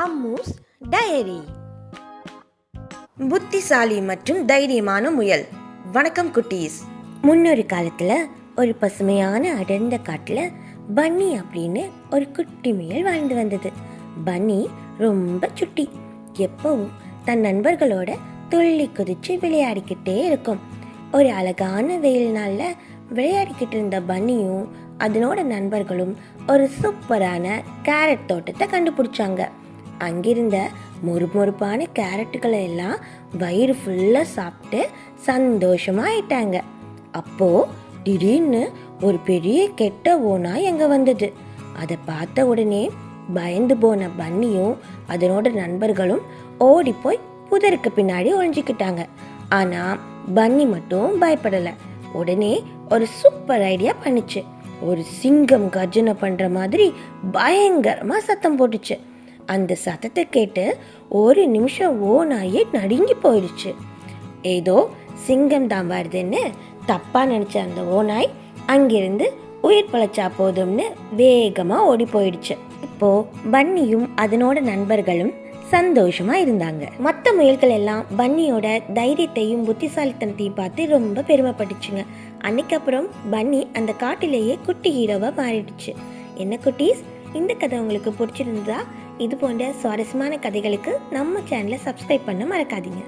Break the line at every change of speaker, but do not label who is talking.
Ammu's diary. புத்திசாலி மற்றும் தைரியமான முயல். வணக்கம் குட்டீஸ். முன்னொரு காலத்துல ஒரு பசுமையான அடர்ந்த காட்டுல பன்னி அப்படின்னு ஒரு குட்டி முயல் வாழ்ந்து வந்தது. பன்னி ரொம்ப சுட்டி, எப்பவும் தன் நண்பர்களோட துள்ளி குதிச்சு விளையாடிக்கிட்டே இருக்கும். ஒரு அழகான வெயில் நாள்ல விளையாடிக்கிட்டு இருந்த பன்னியும் அதனோட நண்பர்களும் ஒரு சூப்பரான கேரட் தோட்டத்தை கண்டுபிடிச்சாங்க. அங்கிருந்த மொறுமொறுப்பான கேரட்டுகளை எல்லாம் வயிறு ஃபுல்லாக சாப்பிட்டு சந்தோஷமாயிட்டாங்க. அப்போ திடீர்னு ஒரு பெரிய கெட்ட ஓனாய் அங்கே வந்தது. அதை பார்த்த உடனே பயந்து போன பன்னியும் அதனோட நண்பர்களும் ஓடி போய் புதருக்கு பின்னாடி ஒழிஞ்சிக்கிட்டாங்க. ஆனால் பன்னி மட்டும் பயப்படலை. உடனே ஒரு சூப்பர் ஐடியா பண்ணிச்சு. ஒரு சிங்கம் கர்ஜனை பண்ற மாதிரி பயங்கரமா சத்தம் போட்டுச்சு. அந்த சத்தத்தை கேட்டு ஒரு நிமிஷம் ஓனாயே நடுங்கி போயிடுச்சு. ஏதோ சிங்கம் தான் வருதுன்னு தப்பா நினைச்ச அந்த ஓனாய் அங்கிருந்து உயிர் பழச்சா போதும்னு வேகமா ஓடி போயிடுச்சு. இப்போ பன்னியும் அதனோட நண்பர்களும் சந்தோஷமா இருந்தாங்க. மற்ற முயல்கள் எல்லாம் பன்னியோட தைரியத்தையும் புத்திசாலித்தனத்தையும் பார்த்து ரொம்ப பெருமைப்பட்டுச்சுங்க. அன்னைக்கு அப்புறம் பன்னி அந்த காட்டிலேயே குட்டி ஹீரோவா மாறிடுச்சு. என்ன குட்டீஸ், இந்த கதை உங்களுக்கு பிடிச்சிருந்தா இது போன்ற சுவாரஸ்யமான கதைகளுக்கு நம்ம சேனலை சப்ஸ்கிரைப் பண்ண மறக்காதீங்க.